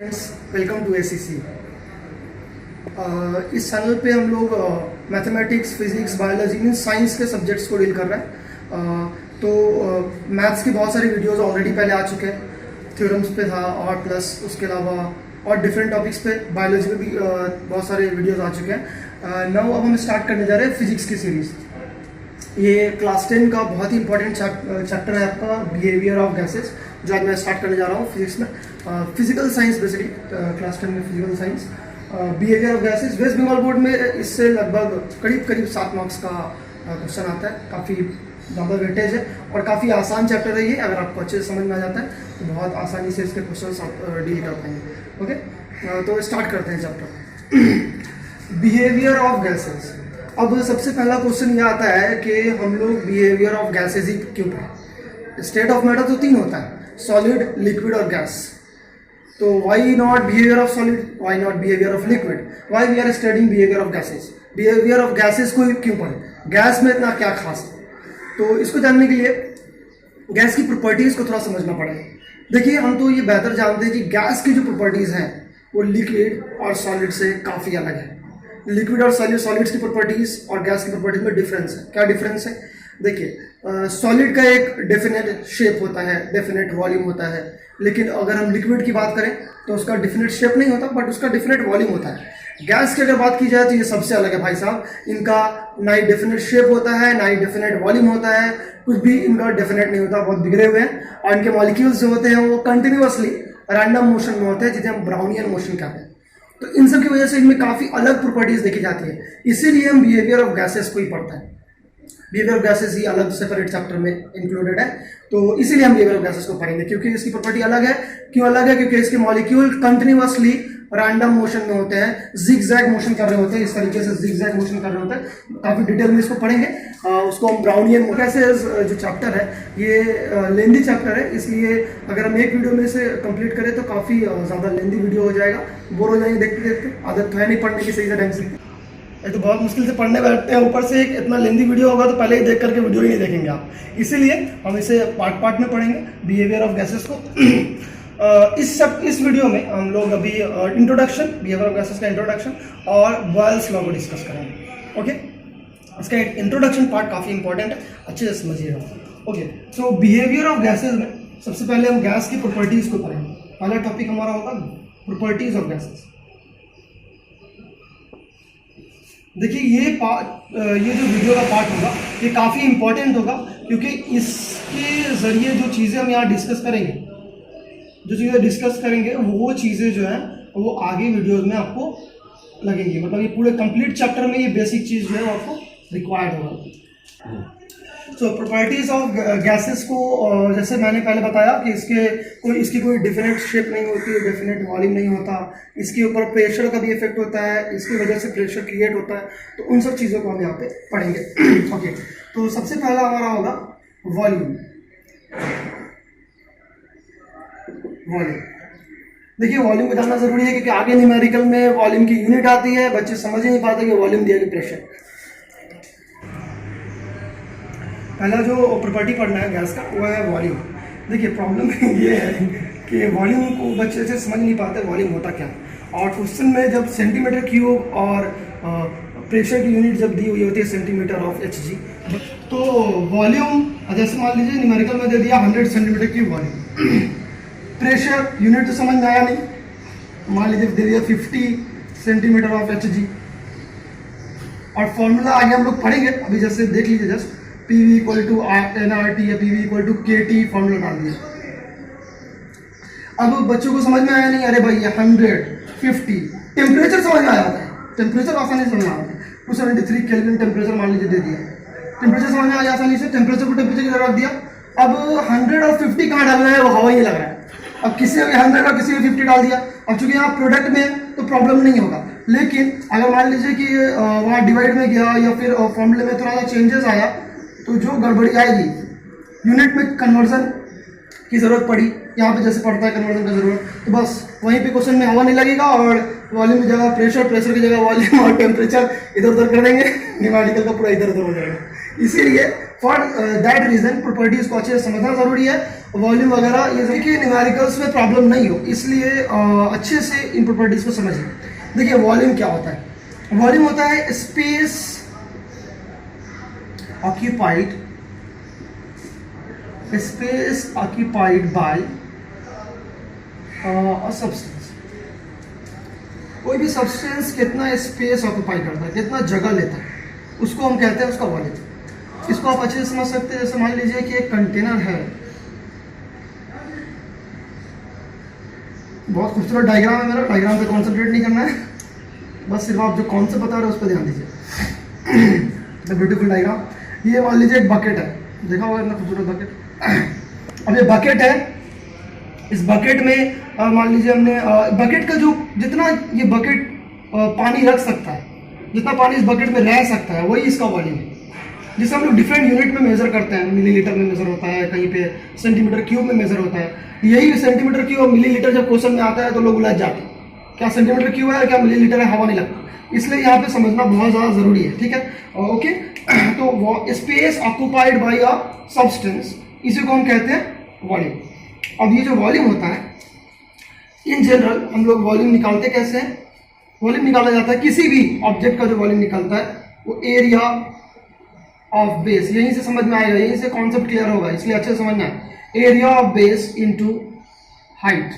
Friends, welcome to ACC. इस channel पे हम लोग मैथमेटिक्स, फिजिक्स, बायोलॉजी इन साइंस के सब्जेक्ट्स को डील कर रहे हैं। तो मैथ्स की बहुत सारी वीडियोस ऑलरेडी पहले आ चुके हैं। थ्योरम्स पे था और प्लस उसके अलावा और डिफरेंट टॉपिक्स पे बायोलॉजी में भी बहुत सारे वीडियोस आ चुके हैं। नाउ अब हम स्टार्ट करने जा रहे हैं फिजिक्स की सीरीज़। ये क्लास 10 का बहुत ही इंपॉर्टेंट चैप्टर है आपका, बिहेवियर ऑफ गैसेस, जो आज मैं स्टार्ट करने जा रहा हूँ फिजिक्स में। फिजिकल साइंस बेसिकली, क्लास 10 में physical science, behaviour of gases. West Bengal board में इससे लगभग करीब 7 मार्क्स का क्वेश्चन आता है। काफ़ी ज़्यादा वेटेज है और काफ़ी आसान चैप्टर है ये। अगर आपको अच्छे से समझ में आ जाता है तो बहुत आसानी से इसके क्वेश्चन आप डील कर पाएंगे। ओके, तो स्टार्ट करते हैं चैप्टर बिहेवियर ऑफ गैसेस। अब सबसे पहला क्वेश्चन ये आता है कि हम लोग बिहेवियर ऑफ गैसेस ही क्यों पढ़ें। स्टेट ऑफ मैटर तो 3 होता है, सॉलिड, लिक्विड और गैस। तो why not behaviour of solid, why not behaviour of liquid, why we are studying behaviour of gases. Behaviour of gases को क्यों पढ़ें, गैस में इतना क्या खास है। तो इसको जानने के लिए गैस की प्रॉपर्टीज को थोड़ा समझना पड़ेगा। देखिए, हम तो ये बेहतर जानते हैं कि गैस की जो प्रॉपर्टीज हैं वो लिक्विड और सॉलिड से काफ़ी अलग है। लिक्विड और सॉलिड्स की प्रॉपर्टीज और गैस की प्रॉपर्टीज में डिफरेंस है। क्या डिफरेंस है? देखिए, सॉलिड का एक डेफिनेट शेप होता है, डेफिनेट वॉल्यूम होता है। लेकिन अगर हम लिक्विड की बात करें तो उसका डेफिनेट शेप नहीं होता, बट उसका डेफिनेट वॉल्यूम होता है। गैस की अगर बात की जाए तो ये सबसे अलग है भाई साहब। इनका ना ही डेफिनेट शेप होता है, ना ही डेफिनेट वॉल्यूम होता है, कुछ भी इनका डेफिनेट नहीं होता, बहुत बिगड़े हुए हैं। और इनके मॉलिक्यूल्स जो होते हैं वो कंटिन्यूअसली रैंडम मोशन में होते हैं, जिसे हम ब्राउनियन मोशन कहते हैं। तो इन सब की वजह से इनमें काफ़ी अलग प्रॉपर्टीज देखी जाती है। इसीलिए हम बिहेवियर ऑफ गैसेस को ही पढ़ते हैं। बिहेवियर ऑफ गैसेस ही अलग सेपरेट चैप्टर में इंक्लूडेड है, तो इसीलिए हम बिहेवियर ऑफ गैसेस को पढ़ेंगे, क्योंकि इसकी प्रॉपर्टी अलग है। क्यों अलग है? क्योंकि इसके मॉलिक्यूल कंटिन्यूअसली रैंडम मोशन में होते हैं, जिगजैग मोशन कर रहे होते हैं, इस तरीके से जिगजैग मोशन कर रहे होते हैं। काफ़ी डिटेल में इसको पढ़ेंगे। उसको हम ब्राउनियन गैसेस जो चैप्टर है ये लेंदी चैप्टर है, इसलिए अगर हम एक वीडियो में से कंप्लीट करें तो काफ़ी ज़्यादा लेंदी वीडियो हो जाएगा, बोर हो जाएंगे देखते देखते। आदत तो है नहीं पढ़ने की सही से ढंग से, ये तो बहुत मुश्किल से पढ़ने बैठते हैं, ऊपर से एक इतना लेंदी वीडियो होगा तो पहले ही देख करके वीडियो ही नहीं देखेंगे आप। इसीलिए हम इसे पार्ट में पढ़ेंगे बिहेवियर ऑफ गैसेस को। इस वीडियो में हम लोग अभी इंट्रोडक्शन, बिहेवियर ऑफ गैसेस का इंट्रोडक्शन और बॉयल्स लॉ को डिस्कस करेंगे। ओके, इसका एक इंट्रोडक्शन पार्ट काफ़ी इंपॉर्टेंट है, अच्छे से समझिएगा। Okay, so behaviour of gases में सबसे पहले हम गैस की प्रॉपर्टीज को पढ़ेंगे। पहला टॉपिक हमारा होगा प्रॉपर्टीज ऑफ गैसेस। देखिए, ये जो वीडियो का पार्ट होगा ये काफ़ी इंपॉर्टेंट होगा, क्योंकि इसके ज़रिए जो चीज़ें हम यहाँ डिस्कस करेंगे वो चीज़ें जो हैं वो आगे वीडियोस में आपको लगेंगी। मतलब ये पूरे कंप्लीट चैप्टर में ये बेसिक चीज़ जो है वो आपको रिक्वायर्ड होगा। सो प्रॉपर्टीज ऑफ गैसेस को जैसे मैंने पहले बताया कि इसकी कोई डेफिनेट शेप नहीं होती, डेफिनेट वॉल्यूम नहीं होता, इसके ऊपर प्रेशर का भी इफेक्ट होता है, इसकी वजह से प्रेशर क्रिएट होता है। तो उन सब चीज़ों को हम यहाँ पे पढ़ेंगे। ओके, तो सबसे पहला हमारा होगा वॉल्यूम। देखिए, वॉल्यूम को जानना जरूरी है, क्योंकि आगे न्यूमेरिकल में वॉल्यूम की यूनिट आती है, बच्चे समझ ही नहीं पाते कि वॉल्यूम दिया कि प्रेशर। पहला जो प्रॉपर्टी पढ़ना है गैस का वो है वॉल्यूम। देखिए, प्रॉब्लम ये है कि वॉल्यूम को बच्चे से समझ नहीं पाते वॉल्यूम होता क्या है। और क्वेश्चन में जब सेंटीमीटर क्यूब और प्रेशर की यूनिट जब दी हुई होती है सेंटीमीटर ऑफ Hg, तो वॉल्यूम जैसे मान लीजिए न्यूमेरिकल में दे दिया 100 centimetre cube volume. Pressure unit तो समझ में आया नहीं, मान लीजिए दे दिया 50 सेंटीमीटर ऑफ Hg। और फॉर्मूला आगे हम लोग पढ़ेंगे, अभी जैसे देख लीजिए just PV equal to nRT या PV equal to KT formula डाल दिया। अब बच्चों को समझ में आया नहीं, अरे भाई ये 100, 50 टेम्परेचर समझ में आया होता है, टेम्परेचर आसानी से समझ में आता है। 273 केल्विन टेम्परेचर मान लीजिए दे दिया, टेम्परेचर समझ में आया आसानी से, टेम्परेचर को टेम्परेचर की तरह रख दिया। अब 100 और 50 कहाँ डालना है वो हवा ही लग रहा है। अब किसी में 100 और किसी में 50 डाल दिया। अब चूंकि यहाँ प्रोडक्ट में है तो प्रॉब्लम नहीं होगा, लेकिन अगर मान लीजिए कि वहाँ डिवाइड में गया या फिर फॉर्मूले में थोड़ा सा चेंजेस आया तो जो गड़बड़ी आएगी, यूनिट में कन्वर्जन की ज़रूरत पड़ी, यहाँ पे जैसे पड़ता है कन्वर्जन का ज़रूरत, तो बस वहीं पे क्वेश्चन में हवा नहीं लगेगा और वॉल्यूम की जगह प्रेशर, प्रेशर की जगह वॉल्यूम और टेम्परेचर इधर उधर कर देंगे, न्यूमेरिकल का पूरा इधर उधर हो जाएगा। इसीलिए फॉर दैट रीजन प्रॉपर्टीज को अच्छे से समझना जरूरी है, वॉल्यूम वगैरह ये देखिए न्यूमेरिकल्स में प्रॉब्लम नहीं हो, इसलिए अच्छे से इन प्रॉपर्टीज को समझिए। देखिए वॉल्यूम क्या होता है, वॉल्यूम होता है space occupied by a substance. कोई भी सब्सटेंस कितना स्पेस ऑक्यूपाई करता है, कितना जगह लेता है, उसको हम कहते हैं उसका वॉल्यूम। इसको आप अच्छे से समझ सकते हैं, जैसे मान लीजिए कि एक कंटेनर है, बहुत खूबसूरत डायग्राम है मेरा, डायग्राम पे कॉन्सेंट्रेट नहीं करना है, बस सिर्फ आप जो कॉन्सेप्ट बता रहे हो उस पर ध्यान दीजिए। द ब्यूटीफुल डायग्राम, ये मान लीजिए एक बकेट है, देखा होगा इतना खूबसूरत बकेट। अब ये बकेट है, इस बकेट में मान लीजिए हमने बकेट का जो जितना ये बकेट पानी रख सकता है, जितना पानी इस बकेट में रह सकता है, वही इसका वॉल्यूम है, जिसे हम लोग डिफरेंट यूनिट में मेजर करते हैं। मिलीलीटर में मेजर होता है, कहीं पे सेंटीमीटर क्यूब में मेजर होता है। यही सेंटीमीटर क्यूब और मिलीलीटर जब क्वेश्चन में आता है तो लोग उलझ जाते हैं, क्या सेंटीमीटर क्यूब है क्या मिलीलीटर है, हवा नहीं लगता। इसलिए यहाँ पे समझना बहुत ज़्यादा जरूरी है, ठीक है, ओके। तो space occupied by a substance, इसी को हम कहते हैं वॉल्यूम। अब ये जो वॉल्यूम होता है, इन जनरल हम लोग वॉल्यूम निकालते कैसे हैं, वॉल्यूम निकाला जाता है, किसी भी ऑब्जेक्ट का जो वॉल्यूम निकलता है वो एरिया ऑफ बेस, यहीं से समझ में आएगा, यहीं से कॉन्सेप्ट क्लियर होगा, इसलिए अच्छे से समझना है। Area of base into height,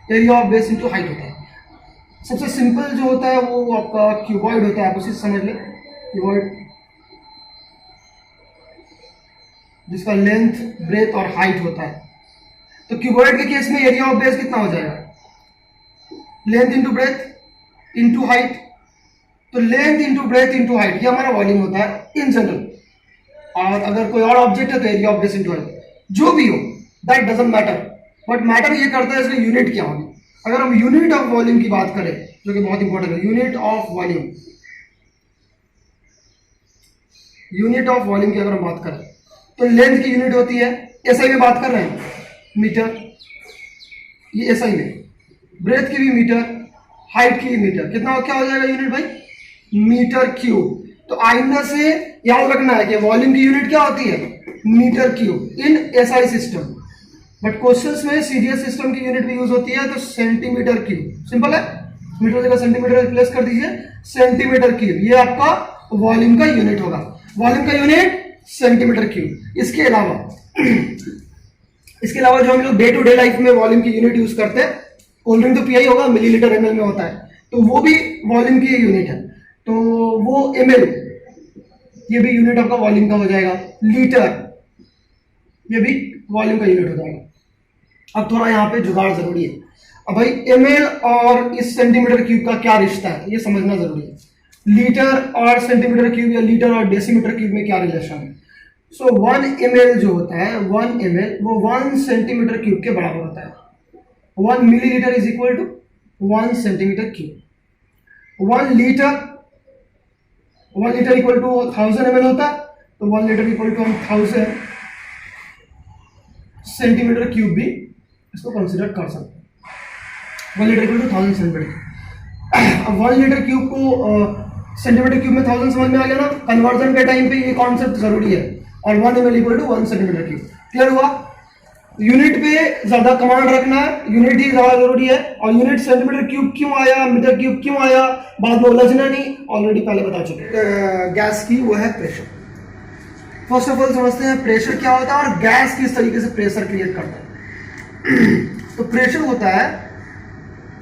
area of base into height होता है। सबसे सिंपल जो होता है वो आपका क्यूबॉइड होता है, आप उसी से समझ लें, क्यूबॉइड जिसका लेंथ ब्रेथ और हाइट होता है। तो क्यूबॉइड के केस में एरिया ऑफ बेस कितना हो जाएगा, length into breadth into height. तो length into breadth into height, ये हमारा वॉल्यूम होता है इन जनरल। और अगर कोई और ऑब्जेक्ट है तो area of base into height, जो भी हो that doesn't matter, but matter ये करता है इसमें यूनिट क्या होगी। अगर हम यूनिट ऑफ वॉल्यूम की बात करें, जो कि बहुत इंपॉर्टेंट है, unit of volume, unit of volume की अगर हम बात करें तो लेंथ की यूनिट होती है, एसआई में बात कर रहे हैं, मीटर, ये एसआई में, ब्रेथ की भी मीटर, हाइट की भी मीटर, कितना क्या हो जाएगा यूनिट भाई, मीटर क्यूब। तो आइंदा से याद रखना है कि वॉल्यूम की यूनिट क्या होती है, metre cube in SI system. But questions में सीडीएस सिस्टम की यूनिट भी यूज होती है, तो सेंटीमीटर क्यूब, सिंपल है, मीटर जगह सेंटीमीटर रिप्लेस कर दीजिए, सेंटीमीटर क्यूब, ये आपका वॉल्यूम का यूनिट होगा, वॉल्यूम का यूनिट सेंटीमीटर क्यूब। इसके अलावा जो हम लोग डे टू डे लाइफ में वॉल्यूम की यूनिट यूज करते हैं, कोल्ड ड्रिंक तो पीआई होगा, मिलीलीटर एमएल में होता है, तो वो भी वॉल्यूम की यूनिट है, तो वो एमएल, ये भी यूनिट आपका वॉल्यूम का हो जाएगा। लीटर, ये भी वॉल्यूम का यूनिट हो जाएगा। अब थोड़ा यहाँ पे जुगाड़ जरूरी है। अब भाई एमएल और इस सेंटीमीटर क्यूब का क्या रिश्ता है, ये समझना जरूरी है। लीटर और सेंटीमीटर क्यूब या लीटर और डेसीमीटर क्यूब में क्या रिलेशन है। सो 1 ml जो होता है, 1 ml वो 1 सेंटीमीटर क्यूब के बराबर होता है। 1 millilitre is equal to 1 centimetre cube. 1 litre equal to 1000 ml होता है, तो 1 लीटर इक्वल टू हम 1000 सेंटीमीटर क्यूब भी इसको कंसिडर कर सकते हैं। 1 लीटर इक्वल टू 1000 सेंटीमीटर। अब 1 लीटर क्यूब को सेंटीमीटर क्यूब में 1000 समझ में आ गया ना, कन्वर्जन के टाइम पे ये कॉन्सेप्ट जरूरी है। और 1 ml equal to 1 centimetre cube, clear हुआ। यूनिट पे ज्यादा कमांड रखना है, यूनिट ही ज्यादा जरूरी है। और यूनिट सेंटीमीटर क्यूब क्यों आया, मीटर क्यूब क्यों आया, बाद में उलझना नहीं, ऑलरेडी पहले बता चुके। गैस की वो है प्रेशर। फर्स्ट ऑफ ऑल समझते हैं प्रेशर क्या होता है और गैस किस तरीके से प्रेशर क्रिएट करता है। तो प्रेशर होता है,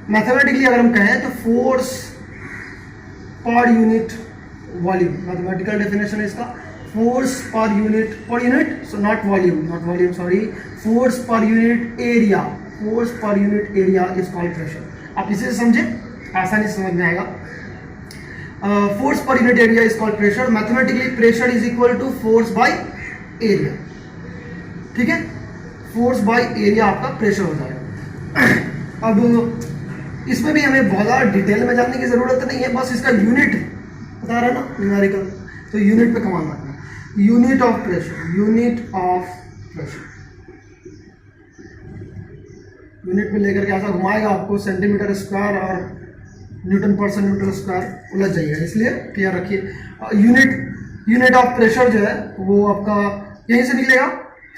मैथमेटिकली अगर हम कहें तो force per unit volume, mathematical definition है इसका, force per unit so not volume sorry, force per unit area, force per unit area is called pressure. आप इसे समझे, आसानी से समझ में आएगा। Force per unit area is called pressure. Mathematically pressure is equal to force by area, ठीक है, फोर्स बाय एरिया आपका प्रेशर हो जाएगा। अब इसमें भी हमें बहुत ज़्यादा डिटेल में जानने की जरूरत नहीं है, बस इसका यूनिट बता रहा है ना न्यूमेरिकल, तो यूनिट पे कमांड रखना, unit of pressure, unit of pressure, unit में लेकर के ऐसा घुमाएगा आपको सेंटीमीटर स्क्वायर और न्यूटन पर मीटर स्क्वायर, उलझ जाइएगा, इसलिए क्लियर रखिए। यूनिट ऑफ प्रेशर जो है वो आपका यहीं से निकलेगा।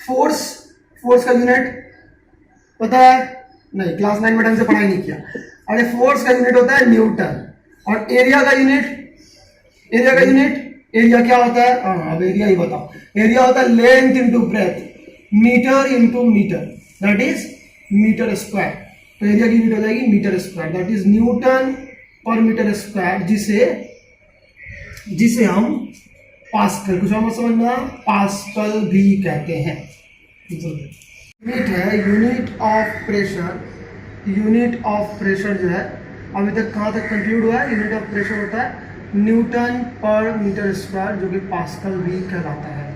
फोर्स का यूनिट पता है? नहीं, क्लास 9 में ढंग से पढ़ाई नहीं किया। अरे फोर्स का यूनिट होता है न्यूटन, और एरिया का यूनिट एरिया क्या होता है? अब एरिया ही बताओ। एरिया होता है length into breadth, metre into metre, that is metre square. तो एरिया की यूनिट हो जाएगी metre square, that is newton per metre square, जिसे हम पास्कल, कुछ और समझना, पास्कल भी कहते हैं। यूनिट है यूनिट ऑफ प्रेशर जो है अभी तक कहाँ तक कंक्लूड हुआ है? यूनिट ऑफ प्रेशर होता है न्यूटन पर मीटर स्क्वायर, जो कि पास्कल भी कहलाता है।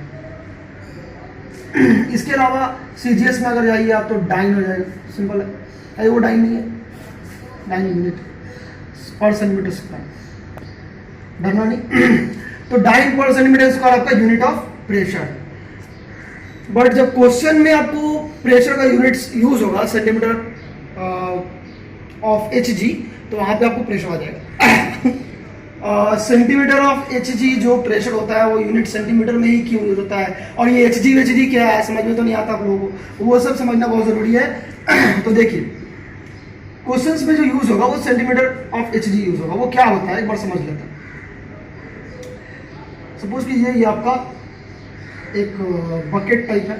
इसके अलावा सीजीएस में अगर जाइए आप तो डाइन हो जाएगा, सिंपल है। अरे वो डाइन नहीं है, डाइन यूनिट पर सेंटीमीटर स्क्वायर, डरना नहीं। तो डाइन पर सेंटीमीटर स्क्वायर आपका यूनिट ऑफ प्रेशर। बट जब क्वेश्चन में आपको प्रेशर का यूनिट्स यूज होगा सेंटीमीटर ऑफ एचजी, तो वहां पे आपको प्रेशर आ जाएगा। सेंटीमीटर ऑफ एचजी जो प्रेशर होता है वो यूनिट सेंटीमीटर में ही क्यों यूज होता है, और ये एचजी क्या है समझ में तो नहीं आता आप लोगों को, वो सब समझना बहुत जरूरी है। तो देखिए क्वेश्चंस में जो यूज होगा वो सेंटीमीटर ऑफ एचजी यूज होगा। वो क्या होता है एक बार समझ लेते हैं। सपोज कीजिए ये आपका एक बकेट टाइप है,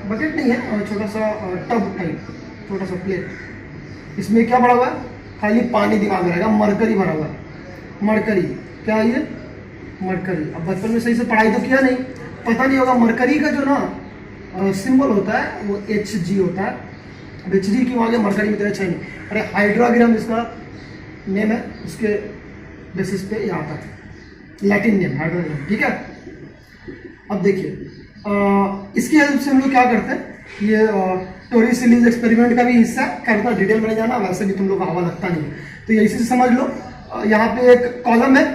बकेट नहीं है, छोटा सा टब टाइप, छोटा सा प्लेट। इसमें क्या भरा हुआ है? खाली पानी दिमाग में रहेगा, मरकरी भरा हुआ है। मरकरी क्या है ये? मरकरी। अब बचपन में सही से पढ़ाई तो किया नहीं, पता नहीं होगा। मरकरी का जो ना सिंबल होता है वो Hg होता है। अब Hg क्यों आगे मरकरी में तो अच्छा नहीं। अरे हाइड्रोग्राम इसका नेम है, उसके बेसिस पे ये आता है, लैटिन नेम हाइड्रोग्राम, ठीक है। अब देखिए इसकी हेल्प से हम लोग क्या करते हैं, ये टोरिसिलीज एक्सपेरिमेंट का भी हिस्सा है, करना डिटेल में नहीं जाना, वैसे भी तुम लोग को हवा लगता नहीं है, तो ये इसी से समझ लो। यहाँ पे एक कॉलम है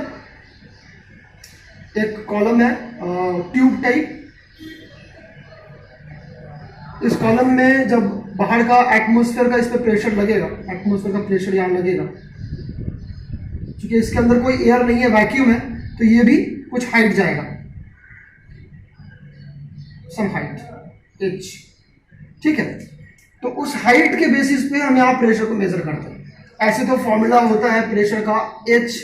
ट्यूब टाइप। इस कॉलम में जब बाहर का एटमॉस्फेयर का इस पे प्रेशर लगेगा, एटमॉस्फेयर का प्रेशर यहाँ लगेगा, क्योंकि इसके अंदर कोई एयर नहीं है, वैक्यूम है, तो ये भी कुछ हाइट जाएगा, सम हाइट h, ठीक है। तो उस हाइट के बेसिस पे हम यहाँ प्रेशर को मेजर करते हैं। ऐसे तो फॉर्मूला होता है प्रेशर का h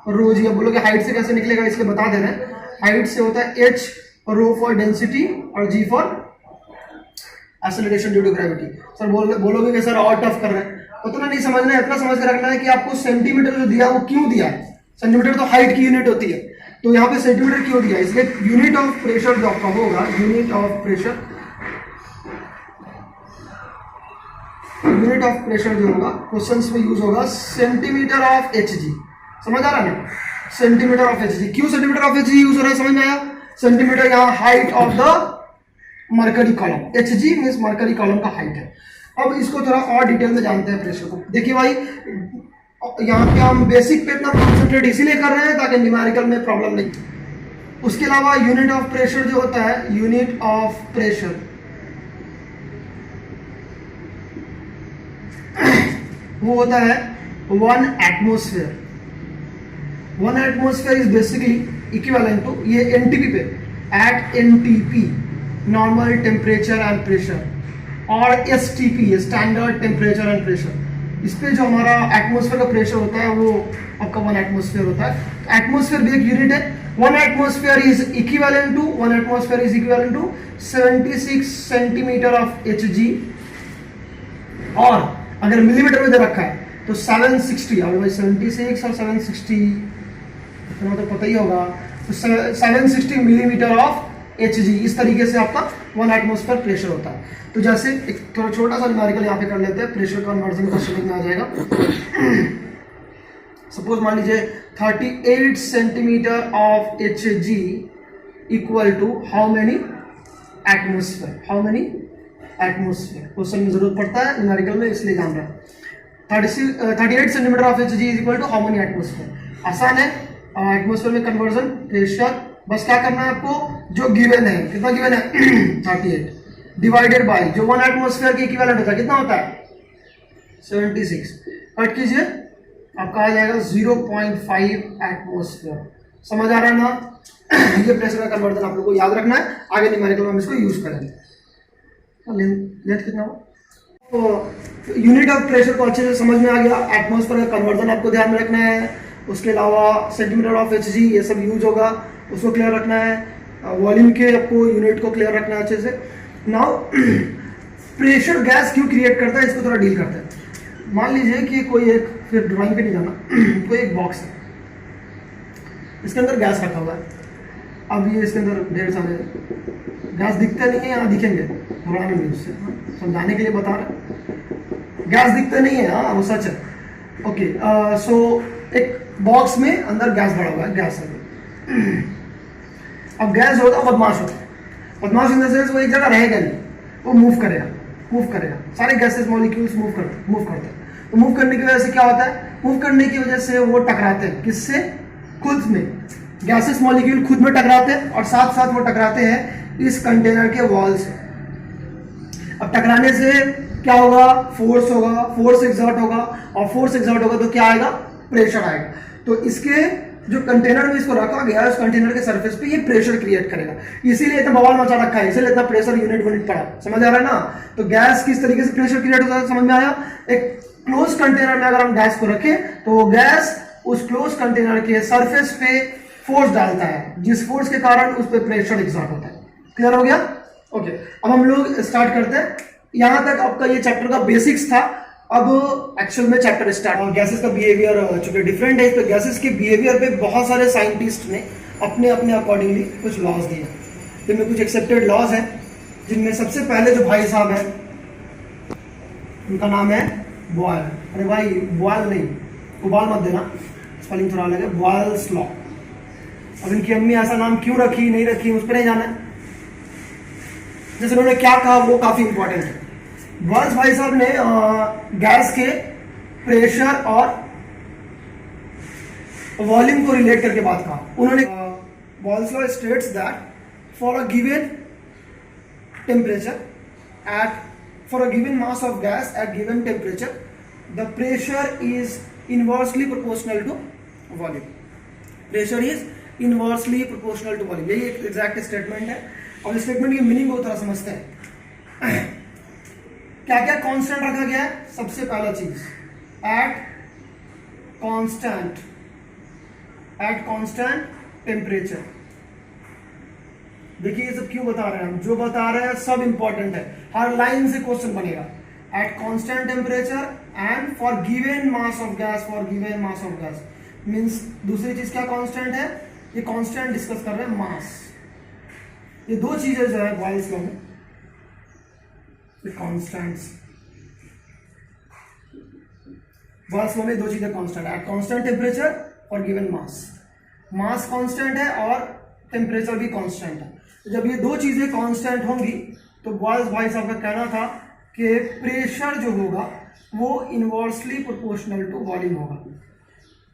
रो जी। अब बोलोगे हाइट से कैसे निकलेगा, इसलिए बता दे रहे हैं। हाइट से होता है h रो फॉर डेंसिटी और g for acceleration due to gravity. Sir बोलोगे कि सर और टफ कर रहे हैं, उतना नहीं समझना है, इतना समझ के रखना है कि आपको सेंटीमीटर जो दिया वो क्यों दिया है। सेंटीमीटर तो हाइट की यूनिट होती है, तो यहाँ पे सेंटीमीटर क्यों दिया है, इसलिए यूनिट ऑफ प्रेशर जो आपका होगा, यूनिट ऑफ प्रेशर जो होगा क्वेश्चंस में यूज होगा सेंटीमीटर ऑफ एचजी। समझ आ रहा है ना? Centimetre of Hg. क्यों सेंटीमीटर ऑफ एचजी यूज हो रहा है, समझ में आया? सेंटीमीटर यहाँ height of the mercury column, Hg means mercury column का हाइट है। अब इसको थोड़ा और डिटेल में जानते हैं प्रेशर को। देखिए भाई, यहाँ पे हम बेसिक पे इतना कॉन्सेंट्रेट इसीलिए कर रहे हैं ताकि न्यूमेरिकल में प्रॉब्लम नहीं। उसके अलावा यूनिट ऑफ प्रेशर जो होता है, यूनिट ऑफ प्रेशर वो होता है 1 atmosphere. 1 atmosphere is basically equivalent to, ये एनटीपी पे, at NTP normal temperature and pressure, और STP standard temperature and pressure. इस पे जो हमारा एटमॉस्फेयर का प्रेशर होता है वो आपका 1 एटमॉस्फेयर होता है। एटमॉस्फेयर भी एक यूनिट है। 1 atmosphere is equivalent to 76 centimetre of Hg, और अगर मिलीमीटर में दे रखा है तो 760, और भाई 76 और 760 इतना तो पता ही होगा, तो 760 मिलीमीटर ऑफ एचजी। इस तरीके से आपका 1 एटमॉस्फेयर प्रेशर होता है। तो जैसे एक थोड़ा छोटा सा न्यूमेरिकल यहाँ पे कर लेते हैं, प्रेशर कन्वर्जन का समझ में आ जाएगा। सपोज मान लीजिए 38 centimetre of Hg equal to how many atmosphere. Question में जरूरत पड़ता है न्यूमेरिकल में, इसलिए जान रहा है। 38 centimetre of Hg is equal to how many atmosphere. आसान है, एटमॉस्फेयर में कन्वर्जन प्रेशर, बस क्या करना है आपको, जो गिवन है, कितना गिवन है 38 डिवाइडेड बाय जो 1 एटमॉस्फेयर के इक्विवेलेंट होता है, कितना होता है 76, कट कीजिए, आपका आ जाएगा 0.5 एटमॉस्फेयर। समझ आ रहा है ना? ये प्रेशर का कन्वर्जन आप लोग को याद रखना है, आगे न्यूमेरिकल में हम इसको यूज करेंगे। लेंथ कितना हुआ? तो यूनिट ऑफ प्रेशर को अच्छे से समझ में आ गया। एटमॉस्फेयर का कन्वर्जन आपको ध्यान में रखना है, उसके अलावा सेंटीमीटर ऑफ एचजी ये सब यूज होगा, उसको क्लियर रखना है। वॉल्यूम के आपको यूनिट को क्लियर रखना है अच्छे से। नाउ प्रेशर गैस क्यों क्रिएट करता है, इसको थोड़ा डील करते हैं। मान लीजिए कि कोई एक, फिर ड्राइंग पे नहीं जाना, कोई एक बॉक्स है, इसके अंदर गैस रखा हुआ है। अब ये इसके अंदर ढेर सारे गैस दिखते नहीं है, यहाँ दिखेंगे, घबराना नहीं, उससे समझाने के लिए बता रहे। गैस दिखते नहीं है, हाँ वो सच है। ओके, सो एक बॉक्स में अंदर गैस भरा हुआ है, गैस है। अब गैस जो होता है बदमाश होता है। बदमाश इन द सेंस वो एक जगह रहेगा नहीं, वो मूव करेगा, मूव करेगा। सारे गैसेस मॉलिक्यूल्स मूव करते हैं। तो मूव करने की वजह से क्या होता है, मूव करने की वजह से वो टकराते हैं, किससे? खुद में। गैसेस मॉलिक्यूल खुद में टकराते हैं और साथ साथ वो टकराते हैं इस कंटेनर के वॉल से। अब टकराने से क्या होगा? फोर्स होगा, फोर्स एग्जर्ट होगा, और फोर्स एग्जर्ट होगा तो क्या आएगा? प्रेशर आएगा। तो इसके जो कंटेनर में इसको रखा गया है, उस कंटेनर के सरफेस पे ये प्रेशर क्रिएट करेगा। इसीलिए इतना बवाल मचा रखा है, इसीलिए इतना प्रेशर यूनिट पड़ा। समझ आ रहा है ना? तो गैस किस तरीके से प्रेशर क्रिएट होता है समझ में आया। एक क्लोज कंटेनर में अगर हम गैस को रखें तो गैस उस क्लोज कंटेनर के सरफेस पे फोर्स डालता है, जिस फोर्स के कारण उस पर प्रेशर एग्जर्ट होता है। क्लियर हो गया? ओके, अब हम लोग स्टार्ट करते हैं। यहां तक आपका ये चैप्टर का बेसिक्स था। अब एक्चुअल में चैप्टर स्टार्ट। और गैसेस का बिहेवियर चूंकि डिफरेंट है, तो गैसेस के बिहेवियर पे बहुत सारे साइंटिस्ट ने अपने अपने अकॉर्डिंगली कुछ लॉज दिए। जिनमें कुछ एक्सेप्टेड लॉज हैं, जिनमें सबसे पहले जो भाई साहब हैं उनका नाम है बॉयल। अरे भाई बॉयल नहीं, उबाल मत देना, स्पेलिंग थोड़ा अलग है, बॉयल्स लॉ। अब इनकी अम्मी ऐसा नाम क्यों रखी नहीं रखी उस पर नहीं जाना है, जैसे उन्होंने क्या कहा वो काफी इंपॉर्टेंट है। बॉयल्स भाई साहब ने गैस के प्रेशर और वॉल्यूम को रिलेट करके बात कहा। उन्होंने Boyle's law states that for a given temperature for a given mass of gas at given temperature, the pressure is inversely proportional to volume. Pressure is inversely proportional to volume. यही एक exact statement है। और statement की meaning को थोड़ा समझते हैं। क्या क्या कांस्टेंट रखा गया है? सबसे पहला चीज एट कांस्टेंट टेम्परेचर। देखिए ये सब क्यों बता रहे हैं हम, जो बता रहे हैं सब इंपॉर्टेंट है, हर लाइन से क्वेश्चन बनेगा। At constant temperature and for given mass of gas, means दूसरी चीज क्या कांस्टेंट है? ये कांस्टेंट डिस्कस कर रहे हैं मास। ये दो चीजें जो है बॉयल्स लॉ में कांस्टेंट्स, बॉयल्स लॉ में दो चीजें कांस्टेंट है, एट कांस्टेंट टेम्परेचर और गिवन मास कांस्टेंट है और टेम्परेचर भी कांस्टेंट है। तो जब ये दो चीजें कांस्टेंट होंगी तो बॉयल्स भाई साहब का कहना था कि प्रेशर जो होगा वो इनवर्सली प्रोपोर्शनल टू वॉल्यूम होगा।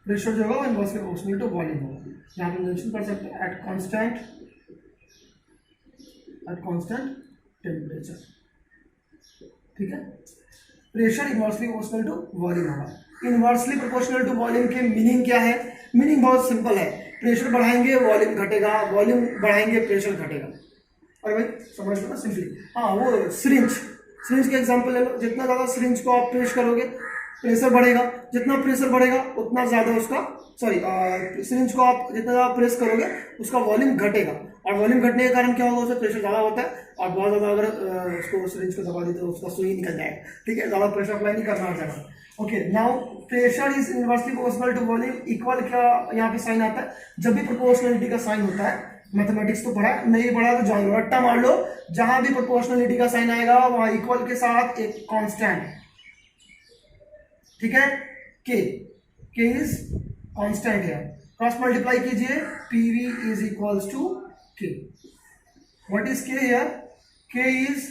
प्रेशर जो होगा वो इनवर्सली प्रोपोर्शनल टू वॉल्यूम होगा। यहाँ पे मेंशन कर सकते हैं एट कांस्टेंट टेम्परेचर। ठीक है, pressure inversely proportional to volume होगा। इनवर्सली प्रोपोर्शनल टू वॉल्यूम के मीनिंग क्या है? मीनिंग बहुत सिंपल है, प्रेशर बढ़ाएंगे वॉल्यूम घटेगा, वॉल्यूम बढ़ाएंगे प्रेशर घटेगा। अरे भाई समझ लो ना सिंपली। हाँ, वो सिरिंज के एग्जांपल ले लो। जितना ज़्यादा सिरिंज को आप प्रेस करोगे प्रेशर बढ़ेगा, जितना प्रेशर बढ़ेगा उतना ज़्यादा उसका सिरिंज को आप जितना ज़्यादा प्रेस करोगे उसका वॉल्यूम घटेगा, और वॉल्यूम घटने के कारण क्या होगा? उसमें प्रेशर ज़्यादा होता है, और बहुत ज़्यादा अगर उसको सिरिंज को दबा देते तो उसका सुई निकल जाएगा। ठीक है, ज़्यादा प्रेशर अप्लाई नहीं करना चाहिए। Okay, now pressure is inversely proportional to volume. Equal क्या यहाँ पे साइन आता है? जब भी प्रोपोर्शनलिटी का साइन होता है, मैथमेटिक्स तो पढ़ा है, नहीं पढ़ा तो जान लो, रट्टा मार लो, जहां भी प्रोपोर्शनलिटी का साइन आएगा वहां इक्वल के साथ एक कांस्टेंट, ठीक है, के इज कांस्टेंट है। क्रॉस मल्टीप्लाई कीजिए, पीवी इज इक्वल्स टू के। व्हाट इज के हियर? के is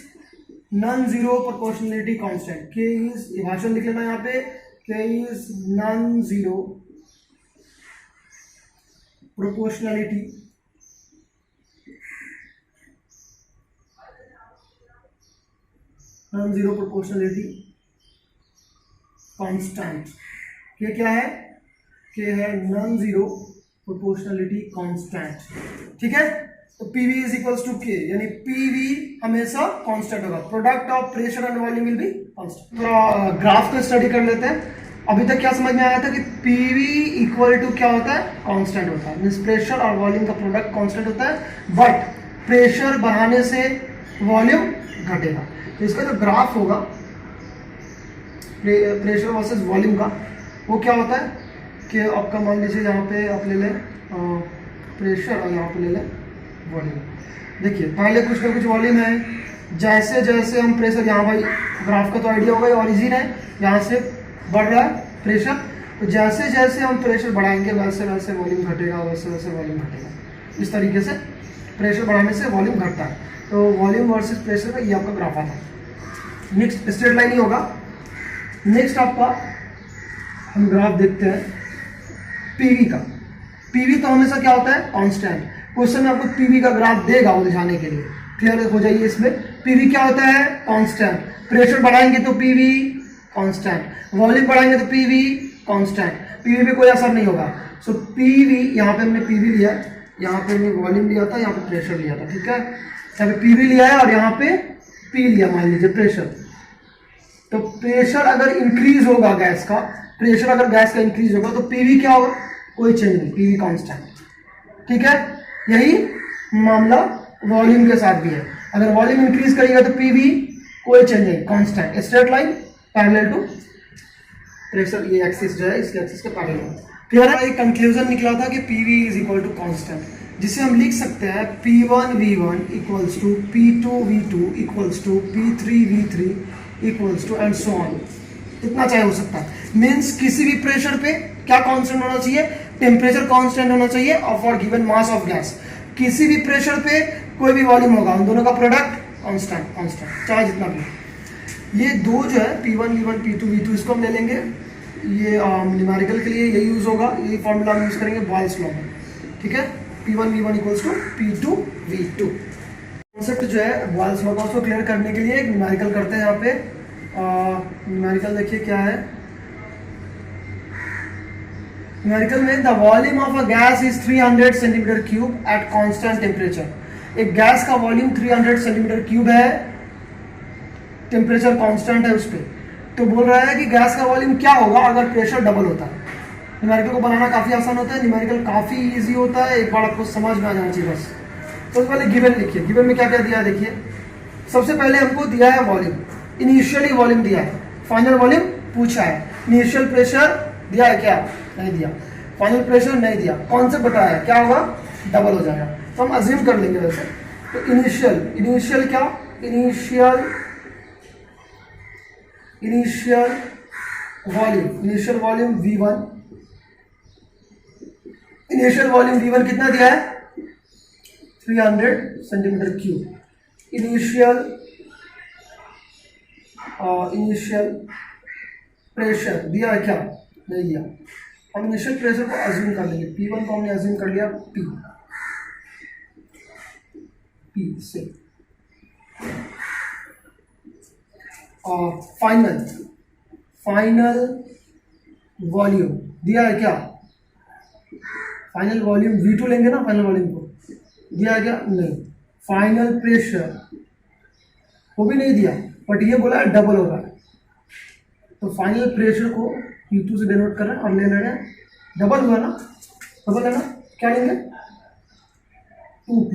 non zero proportionality constant. के इज, ये भाषण लिख लेना यहाँ पे, के is non zero proportionality constant. के क्या है? के है नॉन जीरो प्रोपोर्शनलिटी कांस्टेंट, ठीक है। तो PV is equals to K, यानी PV हमेशा कांस्टेंट होगा, product of pressure and volume will be constant. तो ग्राफ को स्टडी कर लेते हैं। अभी तक क्या समझ में आया था कि PV इक्वल टू क्या होता है, कांस्टेंट होता है, मींस प्रेशर और वॉल्यूम का प्रोडक्ट कांस्टेंट होता है, बट प्रेशर बढ़ाने से वॉल्यूम घटेगा। तो इसका जो ग्राफ होगा प्रेशर वर्सेस वॉल्यूम का, वो क्या होता है कि आपका मान लीजिए यहाँ पे आप ले लें प्रेशर और यहाँ पे ले लें वॉल्यूम। देखिए पहले कुछ ना कुछ वॉल्यूम है, जैसे जैसे हम प्रेशर, यहाँ भाई ग्राफ का तो आइडिया होगा, ऑरिजिन है, यहाँ से बढ़ रहा है प्रेशर, तो जैसे जैसे हम प्रेशर बढ़ाएंगे वैसे वैसे वॉल्यूम घटेगा, वैसे वैसे वॉल्यूम घटेगा। इस तरीके से प्रेशर बढ़ाने से वॉल्यूम घटता है। तो वॉल्यूम वर्सेस प्रेशर का ये आपका ग्राफ आता है। नेक्स्ट स्ट्रेट लाइन ही होगा। नेक्स्ट आपका हम ग्राफ देखते हैं पीवी का। पीवी तो हमेशा क्या होता है, कांस्टेंट। क्वेश्चन में आपको पीवी का ग्राफ देगा उलझाने के लिए, क्लियर हो जाइए इसमें। पीवी क्या होता है, कांस्टेंट। प्रेशर बढ़ाएंगे तो पीवी कांस्टेंट, वॉल्यूम बढ़ाएंगे तो पीवी कांस्टेंट, पीवी पे कोई असर नहीं होगा। सो पीवी, यहाँ पे हमने पीवी लिया, यहाँ पे हमने वॉल्यूम लिया था, यहाँ पे प्रेशर लिया था, ठीक है। यहाँ पे पीवी लिया है और यहाँ पे पी लिया, मान लीजिए प्रेशर। तो प्रेशर अगर इंक्रीज होगा गैस का, प्रेशर अगर गैस का इंक्रीज होगा तो पीवी क्या होगा, कोई चेंज नहीं, पीवी कांस्टेंट, ठीक है। यही मामला वॉल्यूम के साथ भी है, अगर वॉल्यूम इंक्रीज करेगा तो पीवी कोई चेंज नहीं, constant, straight line parallel to pressure. ये एक्सिस जो है इसके एक्सिस के पैरेलल है, क्लियर है। एक कंक्लूजन निकला था कि PV is equal to constant, जिसे हम लिख सकते हैं P1V1 equals to P2V2 equals to P3V3 equals to and so on. इतना चाहे हो सकता है, मीन्स किसी भी प्रेशर पे क्या कांस्टेंट होना चाहिए, टेम्परेचर कांस्टेंट होना चाहिए और for given mass of gas. किसी भी प्रेशर पे कोई भी वॉल्यूम होगा, उन दोनों का प्रोडक्ट कांस्टेंट, कांस्टेंट चाहे जितना भी। ये दो जो है P1V1 P2V2, इसको हम ले लेंगे, ये न्यूमेरिकल के लिए ये यूज होगा, ये फॉर्मूला हम यूज करेंगे बॉयल्स लॉ में, ठीक है। P1V1 equals to P2V2। Concept जो है बॉयल्स लॉ का, उसको क्लियर करने के लिए एक न्यूमेरिकल करते हैं। यहाँ पे न्यूमेरिकल देखिए क्या है। न्यूमेरिकल में the volume of a gas is 300 centimetre cube at constant temperature. एक गैस का वॉल्यूम 300 सेंटीमीटर क्यूब है, टेम्परेचर कांस्टेंट है उस पर। तो बोल रहा है कि गैस का वॉल्यूम क्या होगा अगर प्रेशर डबल होता है। न्यूमेरिकल को बनाना काफ़ी आसान होता है, न्यूमेरिकल काफ़ी इजी होता है, एक बार आपको समझ में आ जाना चाहिए बस। तो पहले गिवन लिखिए, गिवन में क्या क्या दिया है देखिए। सबसे पहले हमको दिया है वॉल्यूम, इनिशियली वॉल्यूम दिया है, फाइनल वॉल्यूम पूछा है। इनिशियल प्रेशर दिया है क्या, नहीं दिया। फाइनल प्रेशर नहीं दिया, कॉन्सेप्ट बताया है, क्या होगा, डबल हो जाएगा। तो हम अज्यूम कर लेंगे वैसे। तो इनिशियल क्या, initial volume V1, initial volume V1 कितना दिया है, 300 सेंटीमीटर क्यूब। इनिशियल प्रेशर दिया है क्या, नहीं दिया। हम इनिशियल प्रेशर को अज्यूम कर लेंगे, P1 को हमने अज्यूम कर लिया P से। और फाइनल वॉल्यूम दिया है क्या, फाइनल वॉल्यूम V2 लेंगे ना, फाइनल वॉल्यूम को दिया है क्या, नहीं। फाइनल प्रेशर वो भी नहीं दिया, बट ये बोला है डबल होगा। तो फाइनल प्रेशर को P2 से डिनोट कर रहे हैं और ले ले रहे हैं, डबल हुआ ना, डबल है ना, क्या लेंगे 2P।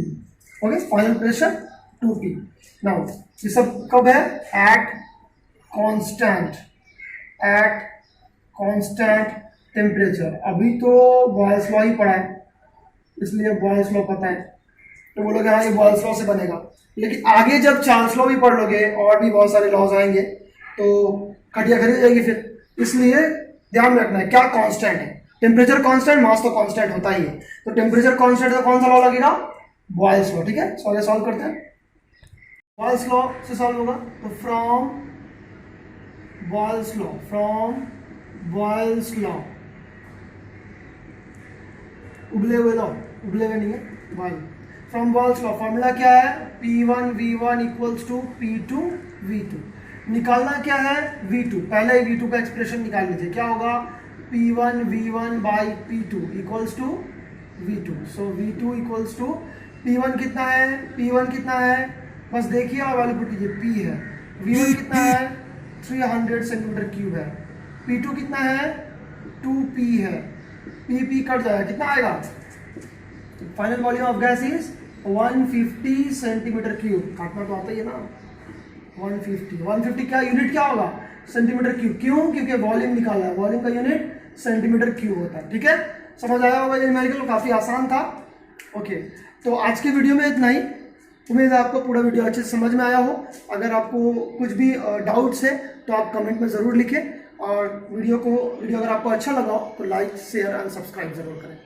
Okay, final pressure 2P। Now ये सब कब है, एट कांस्टेंट टेम्परेचर। अभी तो बॉयल्स लॉ ही पढ़ा है, इसलिए बॉयल्स लॉ पता है, तो बोलोगे हाँ ये बॉयल्स लॉ से बनेगा। लेकिन आगे जब चार्ल्स लॉ भी पढ़ लोगे और भी बहुत सारे लॉज आएंगे तो कटिया खरी हो जाएगी फिर। इसलिए ध्यान रखना है क्या कांस्टेंट है, टेम्परेचर कांस्टेंट, मास तो कांस्टेंट होता ही है। तो टेम्परेचर कांस्टेंट तो कौन सा लॉ लगेगा, बॉयल्स लॉ, ठीक है। सॉल्व करते हैं, बॉयल्स लॉ से सॉल्व होगा। तो फ्रॉम बॉयल्स लॉ, उबले हुए नहीं है, Boyle. From Boyle's law formula क्या है, P1V1 इक्वल्स टू P2V2। निकालना क्या है, V2। पहले ही V2 का एक्सप्रेशन निकाल लीजिए, क्या होगा, P1V1 by P2 equals to V2। So V2 equals to P1 कितना है, P1 कितना है, बस देखिए और वैल्यू पुट कीजिए, P है। V1 कितना है, 300 सेंटीमीटर क्यूब है। P2 कितना है, 2P है। P कट जाएगा, कितना आएगा, final volume of gas is 150 centimetre cube. काटना तो आता ही है ना, 150 क्या यूनिट क्या होगा, सेंटीमीटर क्यूब। क्यों, क्योंकि वॉल्यूम निकाला है, वॉल्यूम का यूनिट सेंटीमीटर क्यूब होता है। ठीक है, समझ आया होगा ये न्यूमेरिकल, काफी आसान था। ओके, तो आज के वीडियो में इतना ही। उम्मीद है आपको पूरा वीडियो अच्छे से समझ में आया हो। अगर आपको कुछ भी डाउट्स है तो आप कमेंट में ज़रूर लिखें, और वीडियो अगर आपको अच्छा लगा हो तो लाइक शेयर एंड सब्सक्राइब जरूर करें।